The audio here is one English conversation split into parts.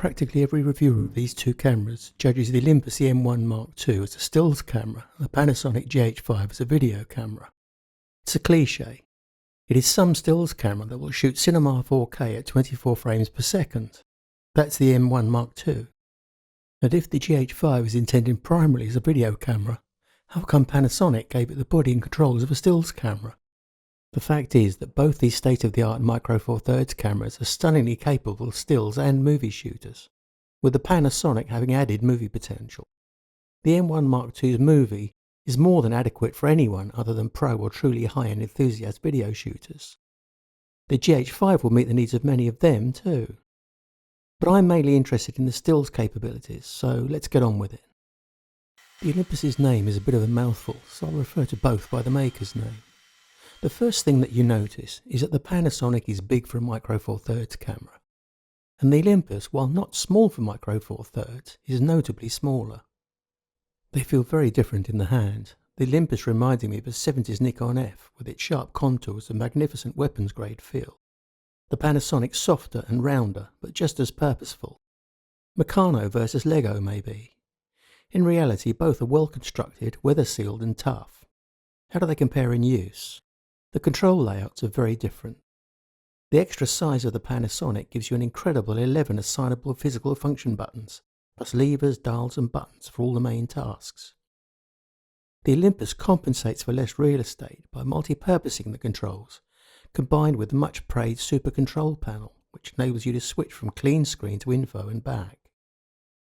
Practically every reviewer of these two cameras judges the Olympus E-M1 Mark II as a stills camera and the Panasonic GH5 as a video camera. It's a cliche. It is some stills camera that will shoot cinema 4K at 24 frames per second. That's the E-M1 Mark II. And if the GH5 is intended primarily as a video camera, how come Panasonic gave it the body and controls of a stills camera? The fact is that both these state-of-the-art Micro Four Thirds cameras are stunningly capable of stills and movie shooters, with the Panasonic having added movie potential. The E-M1 Mark II's movie is more than adequate for anyone other than pro or truly high-end enthusiast video shooters. The GH5 will meet the needs of many of them too. But I'm mainly interested in the stills capabilities, so let's get on with it. The Olympus's name is a bit of a mouthful, so I'll refer to both by the maker's name. The first thing that you notice is that the Panasonic is big for a Micro Four Thirds camera, and the Olympus, while not small for Micro Four Thirds, is notably smaller. They feel very different in the hand, the Olympus reminding me of a 70s Nikon F with its sharp contours and magnificent weapons grade feel. The Panasonic softer and rounder, but just as purposeful. Meccano versus Lego maybe. In reality, both are well constructed, weather sealed and tough. How do they compare in use? The control layouts are very different. The extra size of the Panasonic gives you an incredible 11 assignable physical function buttons, plus levers, dials and buttons for all the main tasks. The Olympus compensates for less real estate by multi-purposing the controls, combined with the much praised Super Control Panel, which enables you to switch from clean screen to info and back.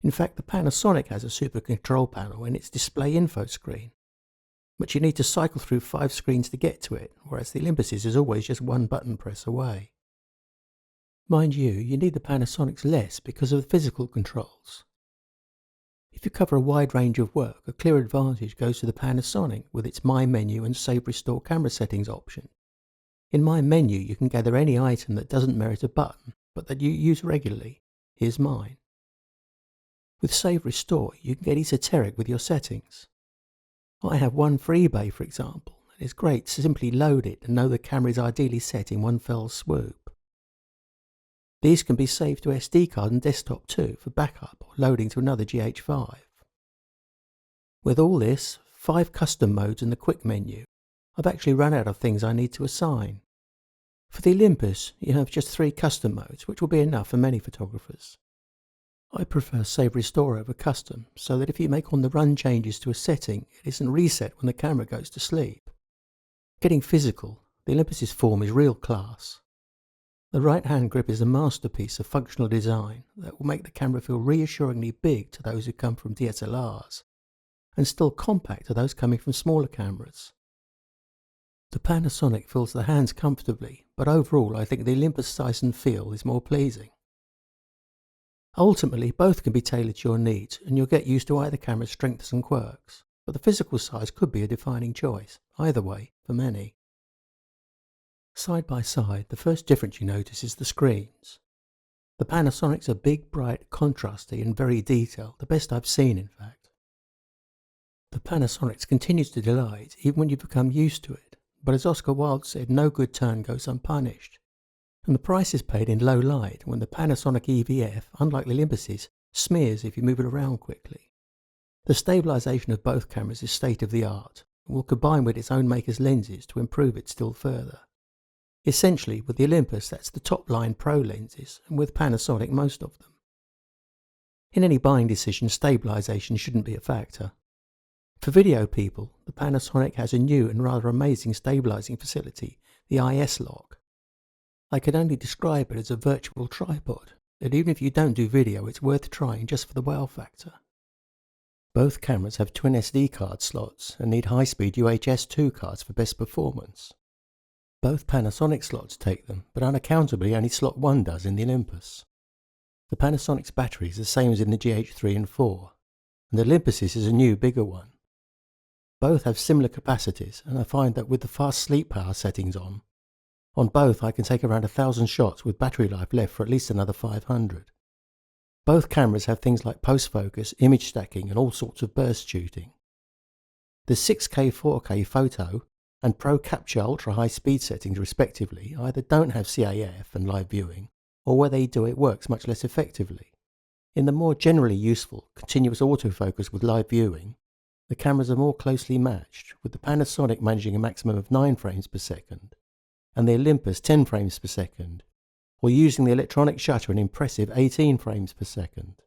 In fact, the Panasonic has a Super Control Panel in its display info screen, but you need to cycle through 5 screens to get to it, whereas the Olympus's is always just one button press away. Mind you need the Panasonic's less because of the physical controls. If you cover a wide range of work, a clear advantage goes to the Panasonic with its My Menu and Save Restore camera settings option. In My Menu you can gather any item that doesn't merit a button, but that you use regularly. Here's mine. With Save Restore you can get esoteric with your settings. I have one for eBay, for example, and it's great to simply load it and know the camera is ideally set in one fell swoop. These can be saved to SD card and desktop too for backup or loading to another GH5. With all this, 5 custom modes and the quick menu, I've actually run out of things I need to assign. For the Olympus, you have just 3 custom modes, which will be enough for many photographers. I prefer Save Restore over Custom, so that if you make on-the-run changes to a setting, it isn't reset when the camera goes to sleep. Getting physical, the Olympus's form is real class. The right-hand grip is a masterpiece of functional design that will make the camera feel reassuringly big to those who come from DSLRs, and still compact to those coming from smaller cameras. The Panasonic fills the hands comfortably, but overall I think the Olympus size and feel is more pleasing. Ultimately, both can be tailored to your needs, and you'll get used to either camera's strengths and quirks, but the physical size could be a defining choice, either way, for many. Side by side, the first difference you notice is the screens. The Panasonic's are big, bright, contrasty and very detailed, the best I've seen in fact. The Panasonic's continues to delight even when you become used to it, but as Oscar Wilde said, no good turn goes unpunished. And the price is paid in low light when the Panasonic EVF, unlike the Olympus's, smears if you move it around quickly. The stabilization of both cameras is state of the art and will combine with its own maker's lenses to improve it still further. Essentially, with the Olympus that's the top line pro lenses, and with Panasonic most of them. In any buying decision, stabilization shouldn't be a factor. For video people, the Panasonic has a new and rather amazing stabilizing facility, the IS lock. I can only describe it as a virtual tripod, and even if you don't do video, it's worth trying just for the wow factor. Both cameras have twin SD card slots and need high-speed UHS 2 cards for best performance. Both Panasonic slots take them, but unaccountably only slot 1 does in the Olympus. The Panasonic's battery is the same as in the GH3 and 4, and the Olympus's is a new, bigger one. Both have similar capacities, and I find that with the fast sleep power settings on both I can take around 1,000 shots with battery life left for at least another 500. Both cameras have things like post-focus, image stacking and all sorts of burst shooting. The 6K 4K photo and Pro Capture ultra high speed settings respectively either don't have CAF and live viewing, or where they do it works much less effectively. In the more generally useful continuous autofocus with live viewing, the cameras are more closely matched, with the Panasonic managing a maximum of 9 frames per second, and the Olympus 10 frames per second, or using the electronic shutter an impressive 18 frames per second.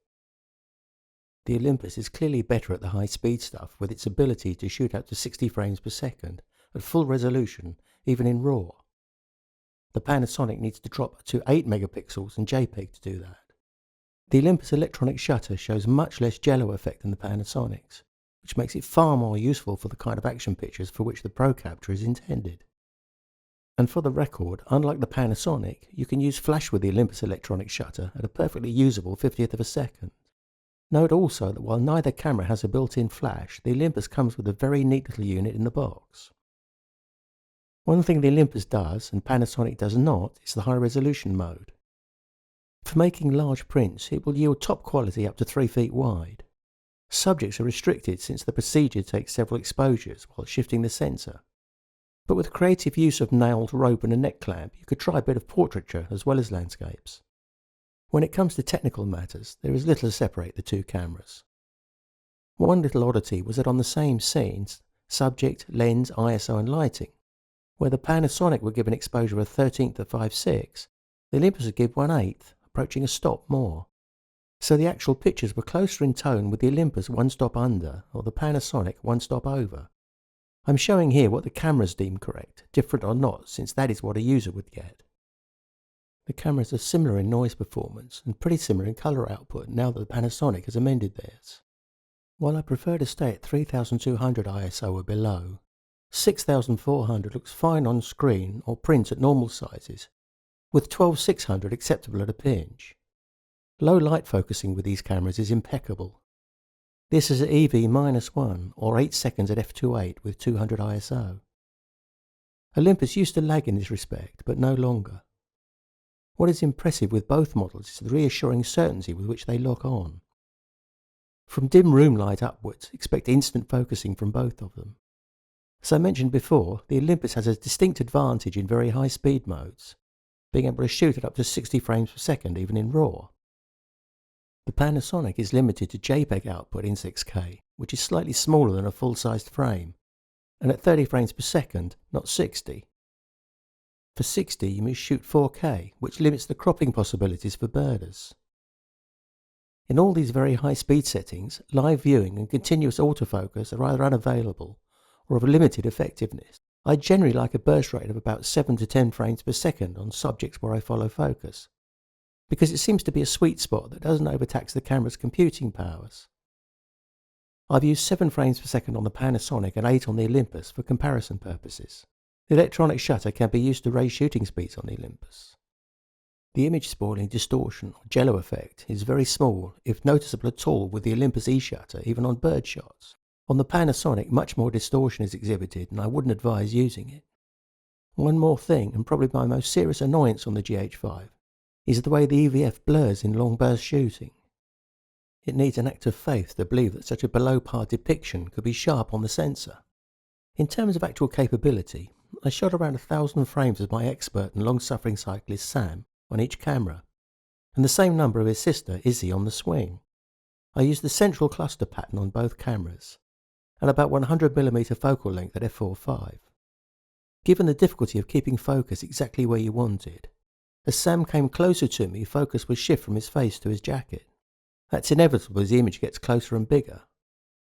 The Olympus is clearly better at the high-speed stuff, with its ability to shoot up to 60 frames per second at full resolution, even in RAW. The Panasonic needs to drop to 8 megapixels in JPEG to do that. The Olympus electronic shutter shows much less jello effect than the Panasonic's, which makes it far more useful for the kind of action pictures for which the Pro Capture is intended. And for the record, unlike the Panasonic, you can use flash with the Olympus electronic shutter at a perfectly usable 50th of a second. Note also that while neither camera has a built-in flash, the Olympus comes with a very neat little unit in the box. One thing the Olympus does, and Panasonic does not, is the high-resolution mode. For making large prints, it will yield top quality up to 3 feet wide. Subjects are restricted since the procedure takes several exposures while shifting the sensor. But with creative use of nailed rope and a neck clamp, you could try a bit of portraiture as well as landscapes. When it comes to technical matters, there is little to separate the two cameras. One little oddity was that on the same scenes, subject, lens, ISO and lighting, where the Panasonic would give an exposure of 1/13 of 5/6, the Olympus would give 1/8, approaching a stop more. So the actual pictures were closer in tone with the Olympus 1 stop under, or the Panasonic 1 stop over. I'm showing here what the cameras deem correct, different or not, since that is what a user would get. The cameras are similar in noise performance and pretty similar in colour output now that the Panasonic has amended theirs. While I prefer to stay at 3200 ISO or below, 6400 looks fine on screen or print at normal sizes, with 12600 acceptable at a pinch. Low light focusing with these cameras is impeccable. This is at EV-1 or 8 seconds at f2.8 with 200 ISO. Olympus used to lag in this respect, but no longer. What is impressive with both models is the reassuring certainty with which they lock on. From dim room light upwards, expect instant focusing from both of them. As I mentioned before, the Olympus has a distinct advantage in very high speed modes, being able to shoot at up to 60 frames per second even in RAW. The Panasonic is limited to JPEG output in 6K, which is slightly smaller than a full-sized frame, and at 30 frames per second, not 60. For 60 you must shoot 4K, which limits the cropping possibilities for birders. In all these very high speed settings, live viewing and continuous autofocus are either unavailable or of limited effectiveness. I generally like a burst rate of about 7 to 10 frames per second on subjects where I follow focus, because it seems to be a sweet spot that doesn't overtax the camera's computing powers. I've used 7 frames per second on the Panasonic and 8 on the Olympus for comparison purposes. The electronic shutter can be used to raise shooting speeds on the Olympus. The image spoiling distortion or jello effect is very small, if noticeable at all, with the Olympus E-shutter, even on bird shots. On the Panasonic, much more distortion is exhibited, and I wouldn't advise using it. One more thing, and probably my most serious annoyance on the GH5, is the way the EVF blurs in long burst shooting. It needs an act of faith to believe that such a below-par depiction could be sharp on the sensor. In terms of actual capability, I shot around 1,000 frames with my expert and long-suffering cyclist Sam on each camera, and the same number of his sister Izzy on the swing. I used the central cluster pattern on both cameras, and about 100mm focal length at f4.5. Given the difficulty of keeping focus exactly where you wanted, as Sam came closer to me, focus would shift from his face to his jacket. That's inevitable as the image gets closer and bigger.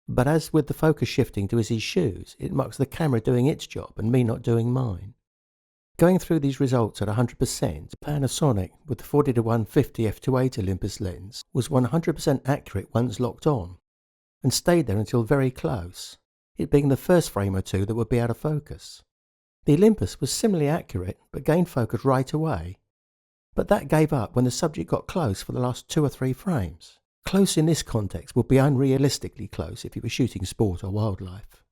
But as with the focus shifting to Izzy's shoes, it marks the camera doing its job and me not doing mine. Going through these results at 100%, the Panasonic with the 40-150 f2.8 Olympus lens was 100% accurate once locked on, and stayed there until very close, it being the first frame or two that would be out of focus. The Olympus was similarly accurate, but gained focus right away, but that gave up when the subject got close for the last 2 or 3 frames. Close in this context would be unrealistically close if you were shooting sport or wildlife.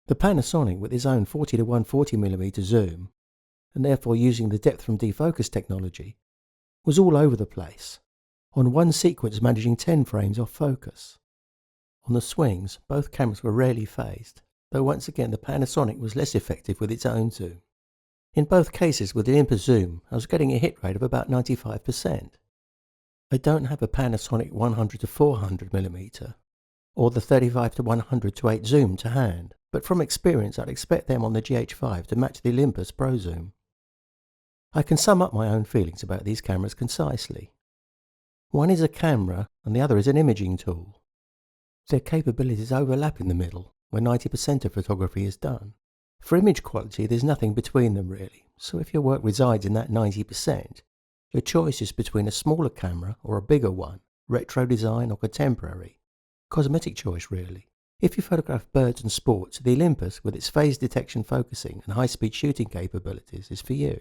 The Panasonic, with its own 40-140mm zoom, and therefore using the depth from defocus technology, was all over the place, on one sequence managing 10 frames off focus. On the swings, both cameras were rarely phased, though once again the Panasonic was less effective with its own zoom. In both cases with the Olympus zoom, I was getting a hit rate of about 95%. I don't have a Panasonic 100 to 400mm or the 35 to 100 to 8 zoom to hand, but from experience I'd expect them on the GH5 to match the Olympus Pro Zoom. I can sum up my own feelings about these cameras concisely. One is a camera and the other is an imaging tool. Their capabilities overlap in the middle, where 90% of photography is done. For image quality there's nothing between them really, so if your work resides in that 90%, your choice is between a smaller camera or a bigger one, retro design or contemporary. Cosmetic choice really. If you photograph birds and sports, the Olympus with its phase detection focusing and high-speed shooting capabilities is for you.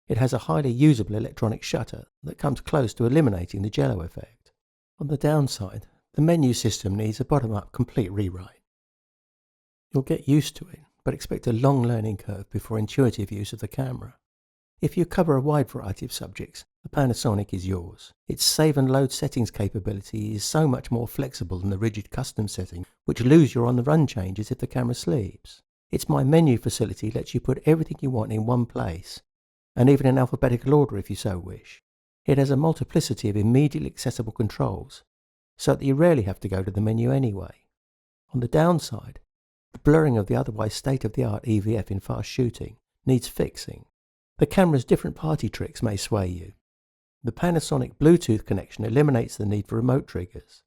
It has a highly usable electronic shutter that comes close to eliminating the jello effect. On the downside, the menu system needs a bottom-up complete rewrite. You'll get used to it, but expect a long learning curve before intuitive use of the camera. If you cover a wide variety of subjects, the Panasonic is yours. Its save and load settings capability is so much more flexible than the rigid custom setting, which lose your on-the-run changes if the camera sleeps. Its My Menu facility lets you put everything you want in one place, and even in alphabetical order if you so wish. It has a multiplicity of immediately accessible controls, so that you rarely have to go to the menu anyway. On the downside, the blurring of the otherwise state-of-the-art EVF in fast shooting needs fixing. The camera's different party tricks may sway you. The Panasonic Bluetooth connection eliminates the need for remote triggers,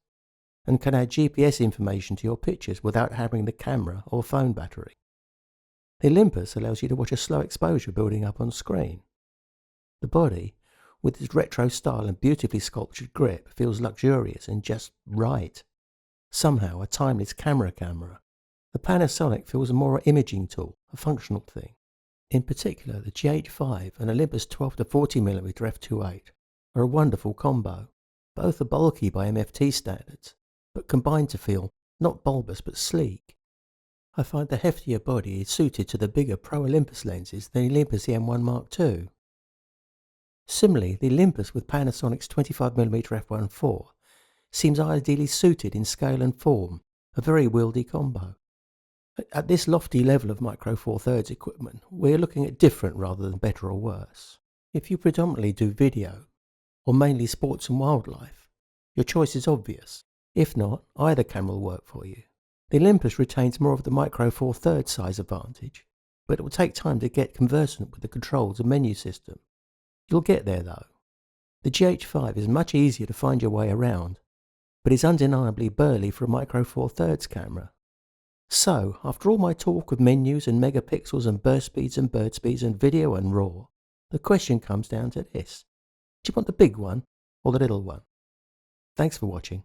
and can add GPS information to your pictures without hammering the camera or phone battery. The Olympus allows you to watch a slow exposure building up on screen. The body, with its retro style and beautifully sculptured grip, feels luxurious and just right. Somehow a timeless camera. The Panasonic feels more an imaging tool, a functional thing. In particular, the GH5 and Olympus 12 to 40mm f2.8 are a wonderful combo. Both are bulky by MFT standards, but combined to feel not bulbous but sleek. I find the heftier body is suited to the bigger Pro Olympus lenses than the Olympus E-M1 Mark II. Similarly, the Olympus with Panasonic's 25mm f1.4 seems ideally suited in scale and form, a very wieldy combo. At this lofty level of Micro Four Thirds equipment, we're looking at different rather than better or worse. If you predominantly do video, or mainly sports and wildlife, your choice is obvious. If not, either camera will work for you. The Olympus retains more of the Micro Four Thirds size advantage, but it will take time to get conversant with the controls and menu system. You'll get there though. The GH5 is much easier to find your way around, but is undeniably burly for a Micro Four Thirds camera. So, after all my talk of menus and megapixels and burst speeds and bird speeds and video and RAW, the question comes down to this. Do you want the big one or the little one? Thanks for watching.